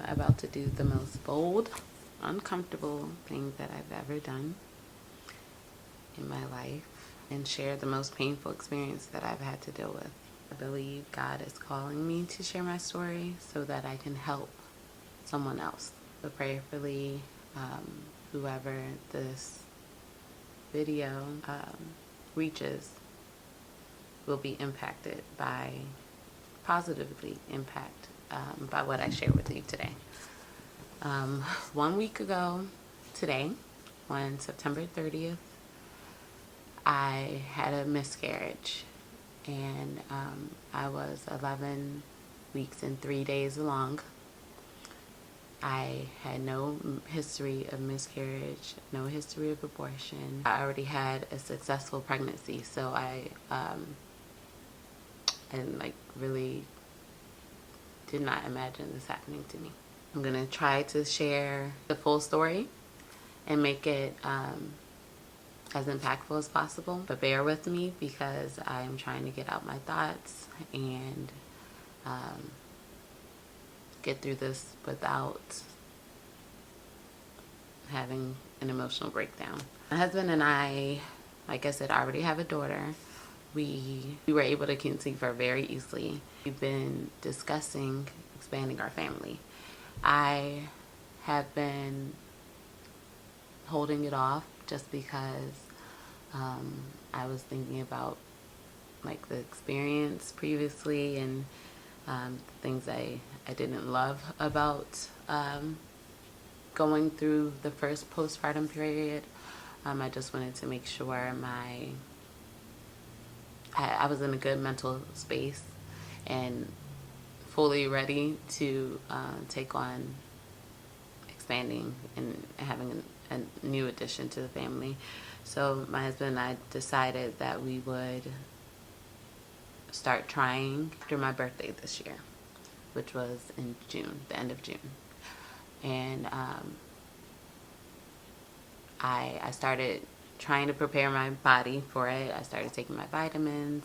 about to do the most bold, uncomfortable thing that I've ever done in my life and share the most painful experience that I've had to deal with. I believe God is calling me to share my story so that I can help someone else. So prayerfully, whoever this video reaches will be impacted by, positively impact by what I share with you today. 1 week ago today, on September 30th, I had a miscarriage, and I was 11 weeks and 3 days along. I had no history of miscarriage, no history of abortion. I already had a successful pregnancy, so I really did not imagine this happening to me. I'm gonna try to share the full story and make it as impactful as possible, but bear with me because I'm trying to get out my thoughts and get through this without having an emotional breakdown. My husband and I, like I said, already have a daughter. We were able to conceive her very easily. We've been discussing expanding our family. I have been holding it off just because I was thinking about like the experience previously and things I didn't love about going through the first postpartum period. I just wanted to make sure I was in a good mental space and fully ready to take on expanding and having a new addition to the family. So my husband and I decided that we would start trying after my birthday this year, which was in June, the end of June. And I started trying to prepare my body for it. I started taking my vitamins,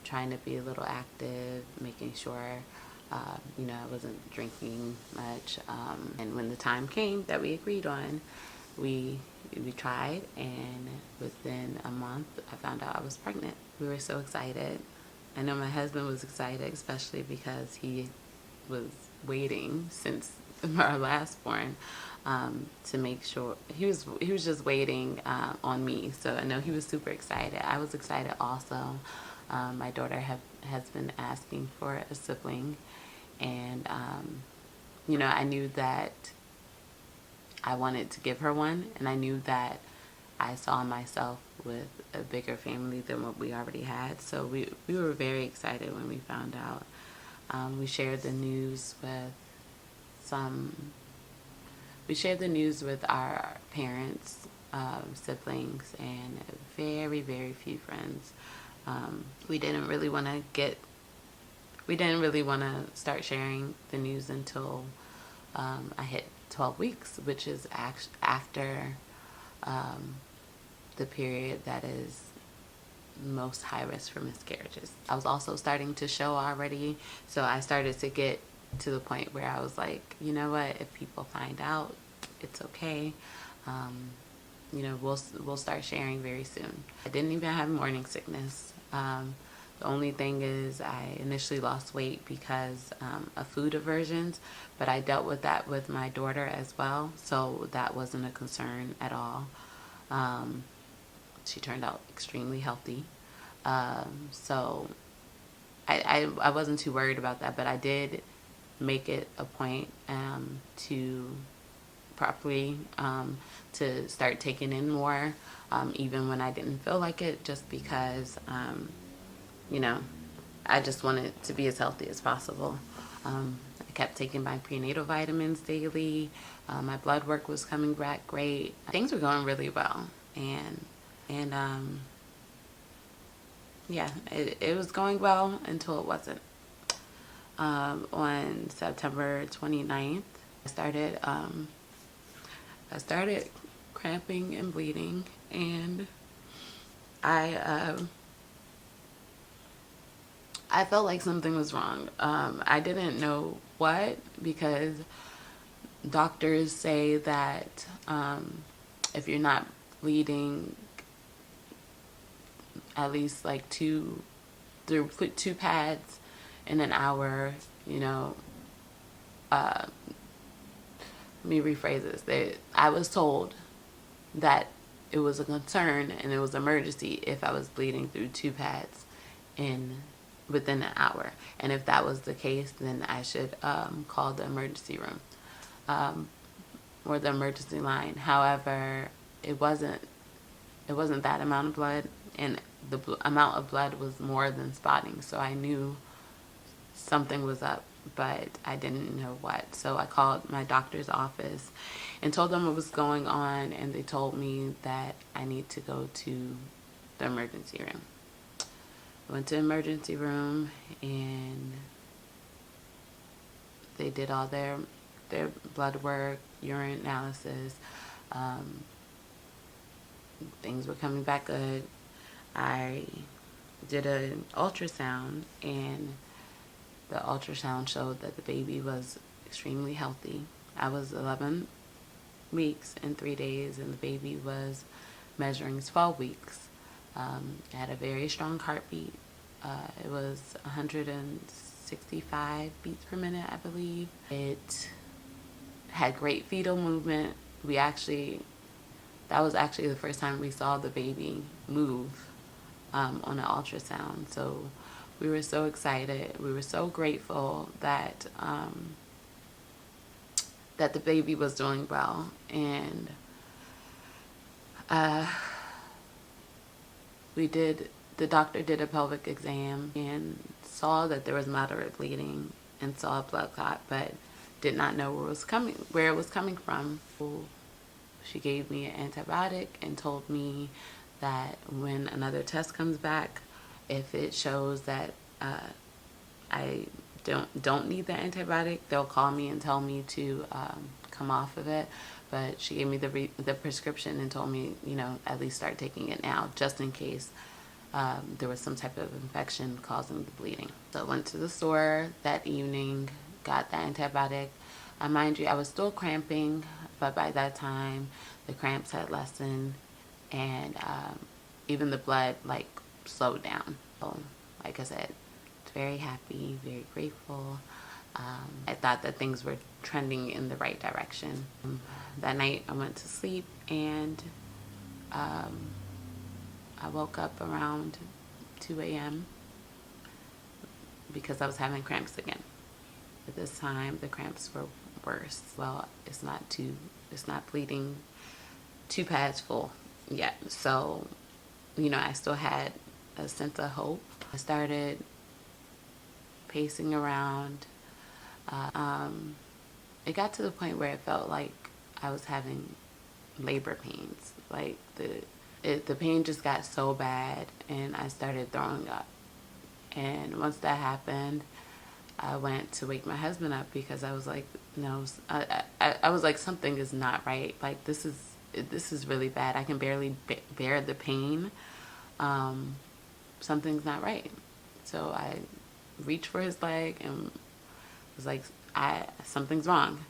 trying to be a little active, making sure I wasn't drinking much. And when the time came that we agreed on, we tried, and within a month I found out I was pregnant. We were so excited. I know my husband was excited, especially because he was waiting since our last born to make sure he was just waiting on me. So I know he was super excited. I was excited also. My daughter has been asking for a sibling, and I knew that I wanted to give her one, and I knew that I saw myself with a bigger family than what we already had. So we were very excited when we found out. We shared the news with our parents, siblings, and very, very few friends. We didn't really want to start sharing the news until I hit 12 weeks, which is after the period that is most high risk for miscarriages. I was also starting to show already, so I started to get to the point where I was like, you know what, if people find out, it's okay. We'll start sharing very soon. I didn't even have morning sickness. The only thing is I initially lost weight because of food aversions, but I dealt with that with my daughter as well, so that wasn't a concern at all. She turned out extremely healthy. So I wasn't too worried about that, but I did make it a point to properly to start taking in more, even when I didn't feel like it, just because I just wanted to be as healthy as possible. I kept taking my prenatal vitamins daily. My blood work was coming back great. Things were going really well, and it was going well until it wasn't. On September 29th, I started cramping and bleeding, and I I felt like something was wrong. I didn't know what, because doctors say that if you're not bleeding at least like put two pads in an hour, you know, let me rephrase this. I was told that it was a concern and it was an emergency if I was bleeding through two pads within an hour. And if that was the case, then I should call the emergency room or the emergency line. However, it wasn't that amount of blood, and the amount of blood was more than spotting. So I knew something was up, but I didn't know what. So I called my doctor's office and told them what was going on, and they told me that I need to go to the emergency room. I went to the emergency room, and they did all their blood work, urine analysis. Things were coming back good. I did an ultrasound, and the ultrasound showed that the baby was extremely healthy. I was 11 weeks and 3 days, and the baby was measuring 12 weeks. It had a very strong heartbeat. It was 165 beats per minute, I believe. It had great fetal movement. That was actually the first time we saw the baby move on an ultrasound. So we were so excited. We were so grateful that that the baby was doing well. And the doctor did a pelvic exam and saw that there was moderate bleeding and saw a blood clot, but did not know where it was coming from. She gave me an antibiotic and told me that when another test comes back, if it shows that I don't need the antibiotic, they'll call me and tell me to come off of it. But she gave me the prescription and told me, at least start taking it now, just in case there was some type of infection causing the bleeding. So I went to the store that evening, got the antibiotic. Mind you, I was still cramping, but by that time the cramps had lessened, and even the blood slowed down. So like I said, very happy, very grateful. I thought that things were trending in the right direction. That night I went to sleep, and I woke up around 2 a.m. because I was having cramps again. But this time the cramps were worse. Well, it's not bleeding 2 pads full yet. So, I still had a sense of hope. I started pacing around. It got to the point where it felt like I was having labor pains. Like the pain just got so bad, and I started throwing up. And once that happened, I went to wake my husband up, because I was like, no, I was like, something is not right. Like, this is really bad. I can barely bear the pain. Something's not right. So I reached for his leg and was like, something's wrong.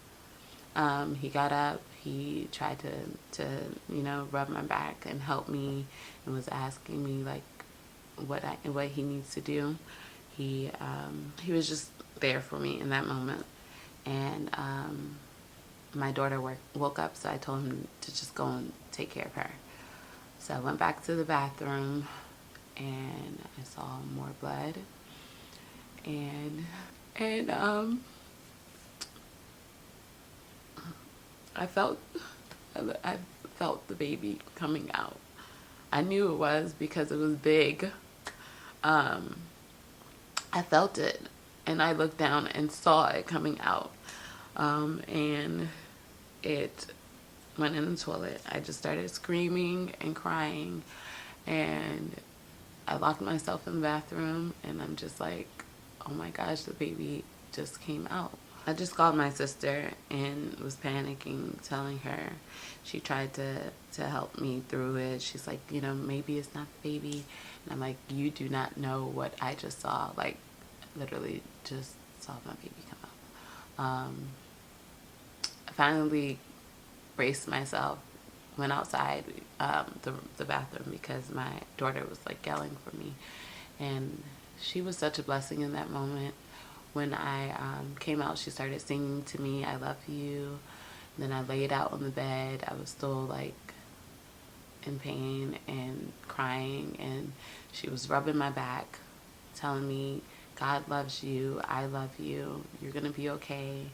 He got up. He tried to rub my back and help me, and was asking me what he needs to do. He was just there for me in that moment. And my daughter woke up, so I told him to just go and take care of her. So I went back to the bathroom, and I saw more blood, and I felt the baby coming out. I knew it was because it was big. I felt it, and I looked down and saw it coming out, and it went in the toilet. I just started screaming and crying, and I locked myself in the bathroom, and I'm just like, oh my gosh, the baby just came out. I just called my sister and was panicking, telling her. She tried to help me through it. She's like, maybe it's not the baby. And I'm like, you do not know what I just saw. Like, literally just saw my baby come out. I finally braced myself, went outside the bathroom because my daughter was like yelling for me, and she was such a blessing in that moment. When I came out, she started singing to me, "I love you." And then I laid out on the bed. I was still like in pain and crying, and she was rubbing my back, telling me, "God loves you, I love you, you're gonna be okay."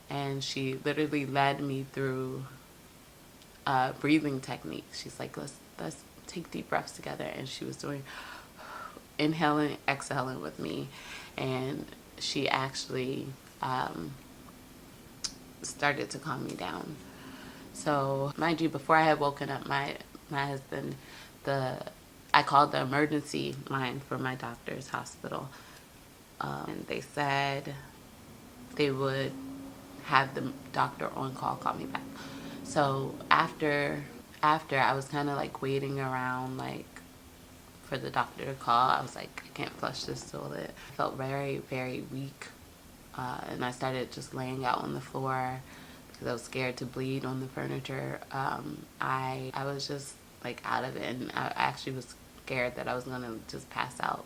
And she literally led me through breathing techniques. She's like, let's take deep breaths together, and she was doing inhaling, exhaling with me, and she actually started to calm me down. So, mind you, before I had woken up my husband, I called the emergency line for my doctor's hospital, and they said they would have the doctor on call call me back. So after I was kind of like waiting around like for the doctor to call. I was like, I can't flush this toilet. I felt very, very weak, and I started just laying out on the floor because I was scared to bleed on the furniture. I was just like out of it, and I actually was scared that I was gonna just pass out.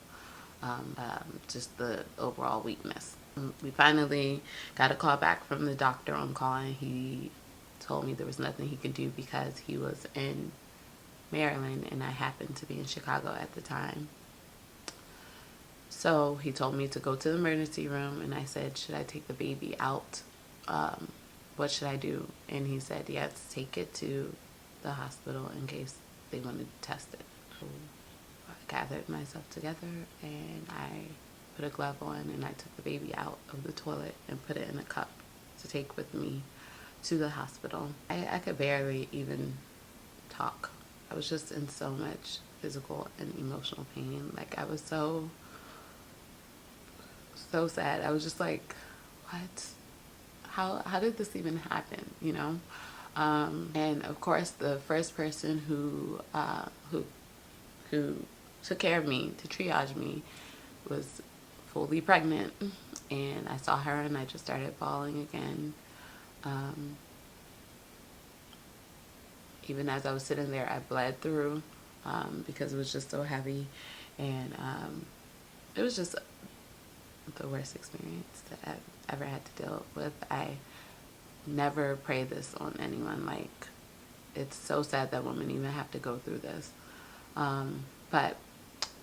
Just the overall weakness. We finally got a call back from the doctor on call, and he told me there was nothing he could do because he was in Maryland and I happened to be in Chicago at the time. So he told me to go to the emergency room, and I said, should I take the baby out? What should I do? And he said, yes, take it to the hospital in case they wanted to test it. So I gathered myself together and I put a glove on, and I took the baby out of the toilet and put it in a cup to take with me to the hospital. I could barely even talk. I was just in so much physical and emotional pain. Like, I was so sad. I was just like, what? How did this even happen? You know? And of course, the first person who took care of me, to triage me, was fully pregnant, and I saw her and I just started bawling again. Even as I was sitting there, I bled through because it was just so heavy, and it was just the worst experience that I've ever had to deal with. I never pray this on anyone. Like, it's so sad that women even have to go through this. But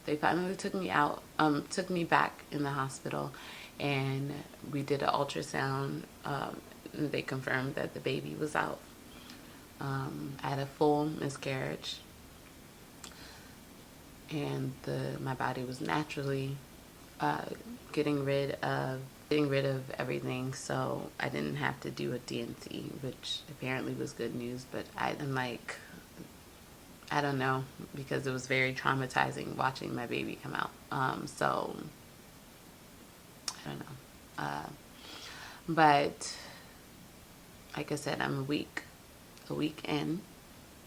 they finally took me back in the hospital, and we did an ultrasound. And they confirmed that the baby was out. I had a full miscarriage, and my body was naturally getting rid of everything, so I didn't have to do a D&C, which apparently was good news. But I'm like, I don't know, because it was very traumatizing watching my baby come out. So I don't know. But like I said, I'm a week in.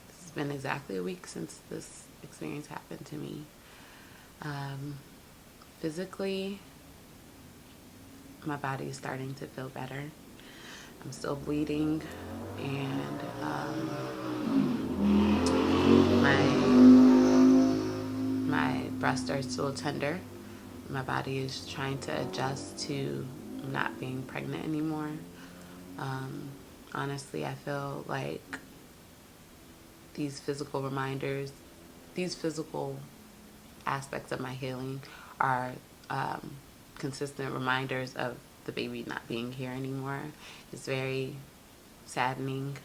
This has been exactly a week since this experience happened to me. Physically, my body is starting to feel better. I'm still bleeding, and my breasts are still tender. My body is trying to adjust to not being pregnant anymore. Honestly, I feel like these physical aspects of my healing are consistent reminders of the baby not being here anymore. It's very saddening.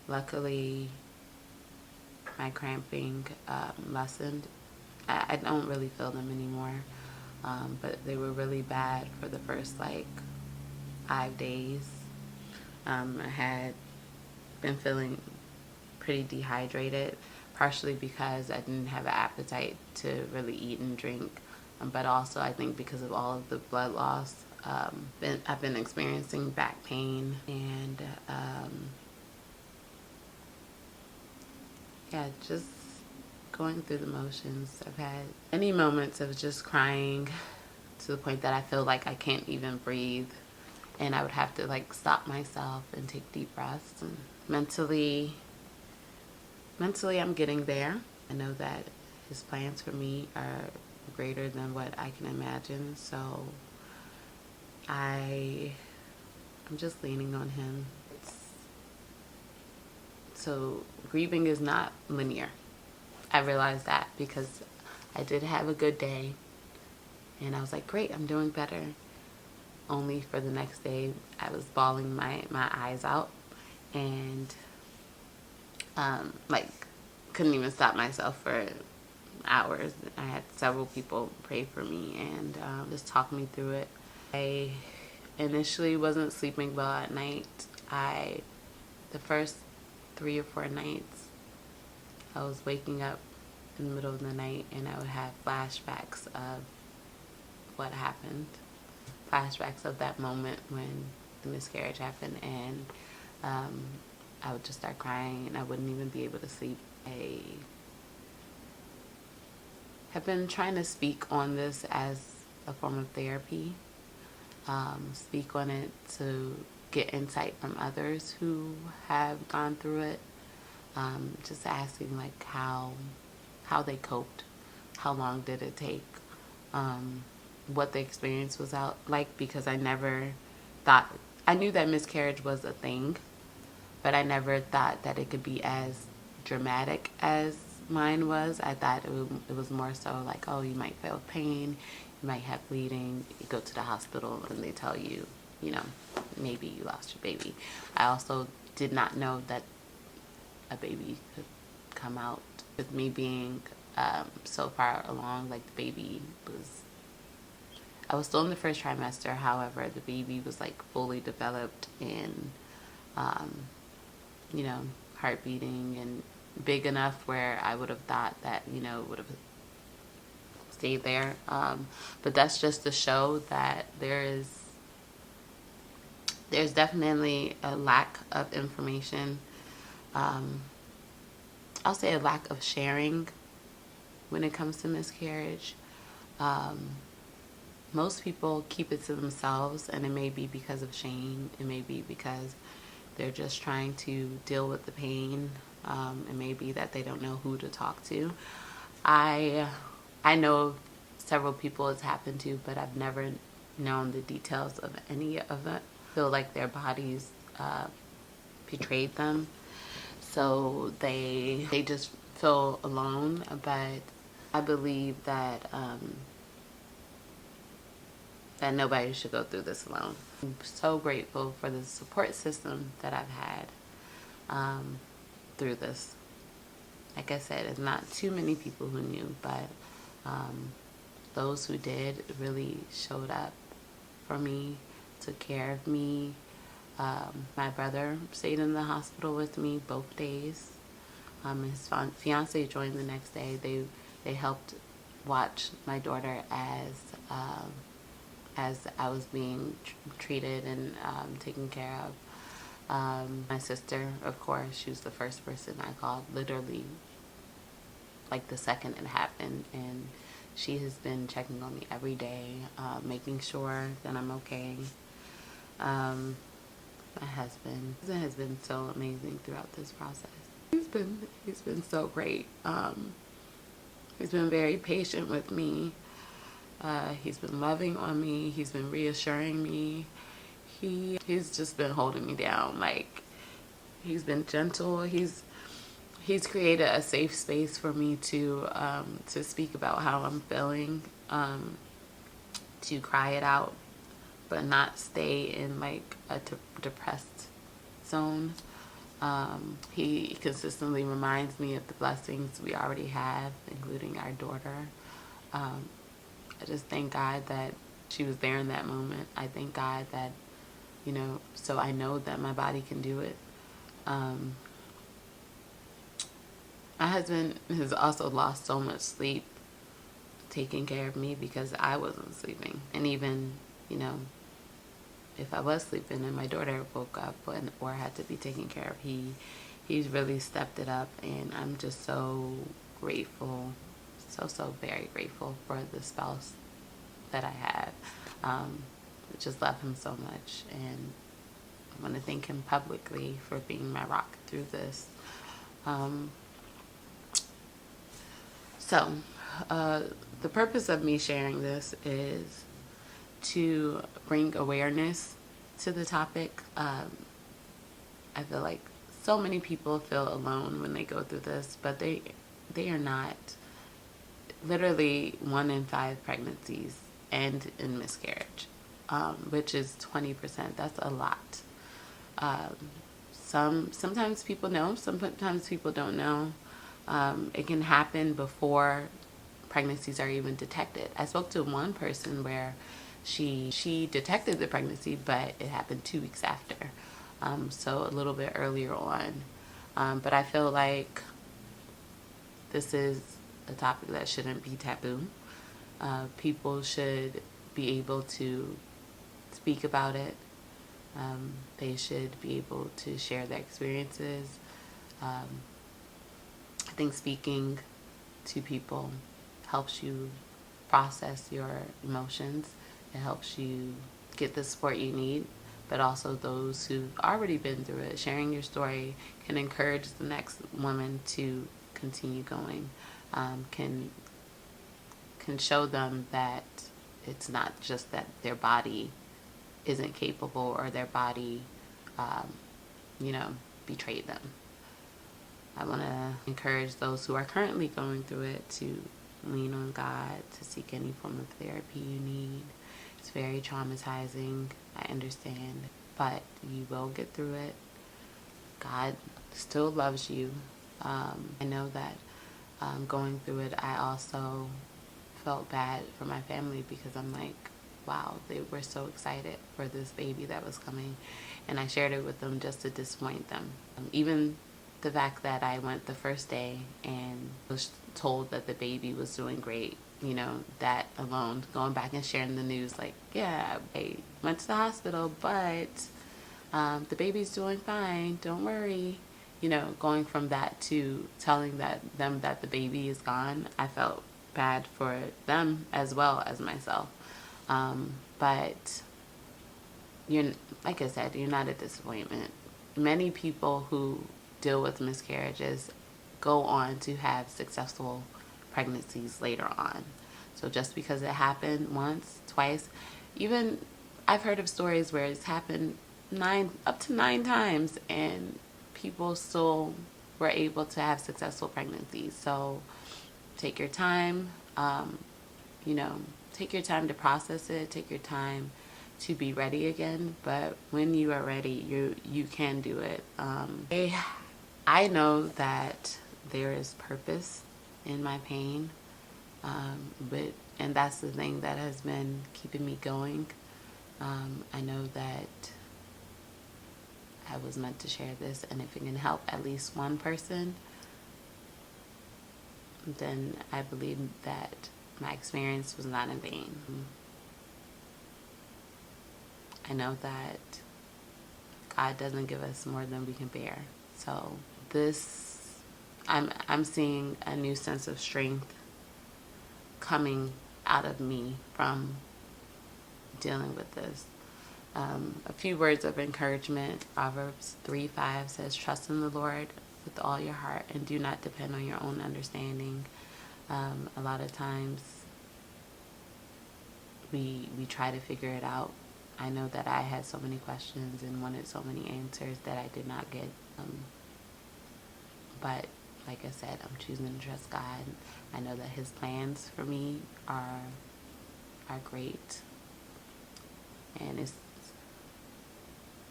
Luckily, my cramping lessened. I don't really feel them anymore, but they were really bad for the first like 5 days. I had been feeling pretty dehydrated, partially because I didn't have an appetite to really eat and drink, but also I think because of all of the blood loss. I've been experiencing back pain, and just going through the motions. I've had many moments of just crying to the point that I feel like I can't even breathe, and I would have to like stop myself and take deep breaths. And mentally I'm getting there. I know that his plans for me are greater than what I can imagine, so I'm just leaning on him. So grieving is not linear. I realized that because I did have a good day and I was like, great, I'm doing better. Only for the next day, I was bawling my eyes out and like couldn't even stop myself for hours. I had several people pray for me and just talk me through it. I initially wasn't sleeping well at night. The first 3 or 4 nights, I was waking up in the middle of the night and I would have flashbacks of what happened. Flashbacks of that moment when the miscarriage happened, and I would just start crying and I wouldn't even be able to sleep. I have been trying to speak on this as a form of therapy, speak on it to get insight from others who have gone through it, just asking like how they coped, how long did it take, what the experience was like, because I never thought, I knew that miscarriage was a thing, but I never thought that it could be as dramatic as mine was. I thought it was more so like, oh, you might feel pain, you might have bleeding, you go to the hospital and they tell you, you know, maybe you lost your baby. I also did not know that a baby could come out. With me being so far along, like I was still in the first trimester. However, the baby was like fully developed and, you know, heart beating and big enough where I would have thought that, you know, it would have stayed there. But that's just to show that there's definitely a lack of information. I'll say a lack of sharing when it comes to miscarriage. Most people keep it to themselves, and it may be because of shame. It may be because they're just trying to deal with the pain. It may be that they don't know who to talk to. I know several people it's happened to, but I've never known the details of any of it. I feel like their bodies betrayed them, so they just feel alone. But I believe that that nobody should go through this alone. I'm so grateful for the support system that I've had through this. Like I said, it's not too many people who knew, but those who did really showed up for me, took care of me. My brother stayed in the hospital with me both days. His fiance joined the next day. They helped watch my daughter as I was being treated and taken care of. My sister, of course, she was the first person I called, literally like the second it happened, and she has been checking on me every day, making sure that I'm okay. My husband has been so amazing throughout this process. He's been so great. He's been very patient with me. He's been loving on me. He's been reassuring me. He's just been holding me down. Like, he's been gentle. He's created a safe space for me to speak about how I'm feeling, to cry it out, but not stay in like a depressed zone. He consistently reminds me of the blessings we already have, including our daughter. I just thank God that she was there in that moment. I thank God that, you know, so I know that my body can do it. My husband has also lost so much sleep taking care of me because I wasn't sleeping. And even, you know, if I was sleeping and my daughter woke up or had to be taken care of, he's really stepped it up, and I'm just so grateful, so very grateful for the spouse that I have. I just love him so much, and I want to thank him publicly for being my rock through this. Um, so, the purpose of me sharing this is to bring awareness to the topic. I feel like so many people feel alone when they go through this, but they are not. Literally 1 in 5 pregnancies end in miscarriage, which is 20%. That's a lot. Sometimes people know, sometimes people don't know. It can happen before pregnancies are even detected. I spoke to one person where she detected the pregnancy, but it happened 2 weeks after, so a little bit earlier on. But I feel like this is a topic that shouldn't be taboo. People should be able to speak about it. They should be able to share their experiences. I think speaking to people helps you process your emotions. It helps you get the support you need, but also those who've already been through it. Sharing your story can encourage the next woman to continue going, can show them that it's not just that their body isn't capable or their body, betrayed them. I want to encourage those who are currently going through it to lean on God, to seek any form of therapy you need. It's very traumatizing, I understand, but you will get through it. God still loves you. I know that going through it, I also felt bad for my family because I'm like, wow, they were so excited for this baby that was coming, and I shared it with them just to disappoint them. Even the fact that I went the first day and was told that the baby was doing great, that alone, going back and sharing the news, like, yeah, I went to the hospital, but the baby's doing fine, don't worry. Going from that to telling them that the baby is gone, I felt bad for them as well as myself. But like I said, you're not a disappointment. Many people who deal with miscarriages go on to have successful pregnancies later on. So just because it happened once, twice, even I've heard of stories where it's happened up to 9 times and people still were able to have successful pregnancies. So take your time, take your time to process it, take your time to be ready again. But when you are ready, you can do it. I know that there is purpose in my pain, and that's the thing that has been keeping me going. I know that I was meant to share this, and if it can help at least one person, then I believe that my experience was not in vain. I know that God doesn't give us more than we can bear. So I'm seeing a new sense of strength coming out of me from dealing with this. A few words of encouragement. Proverbs 3:5 says, "Trust in the Lord with all your heart and do not depend on your own understanding." A lot of times we try to figure it out. I know that I had so many questions and wanted so many answers that I did not get. But like I said, I'm choosing to trust God. I know that His plans for me are great, and it's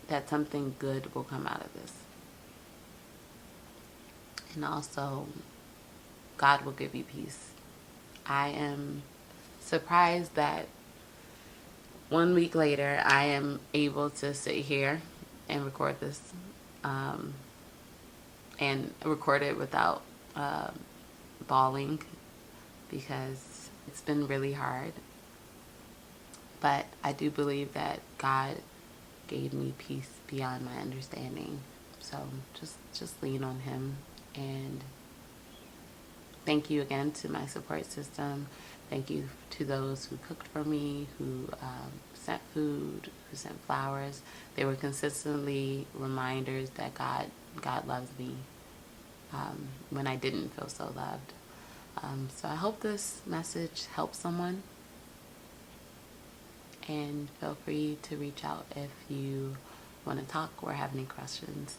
that something good will come out of this. And also, God will give you peace. I am surprised that 1 week later, I am able to sit here and record this, and record it without bawling, because it's been really hard. But I do believe that God gave me peace beyond my understanding. So just lean on Him. And thank you again to my support system. Thank you to those who cooked for me, who sent food, who sent flowers. They were consistently reminders that God loves me when I didn't feel so loved. So I hope this message helps someone. And feel free to reach out if you want to talk or have any questions.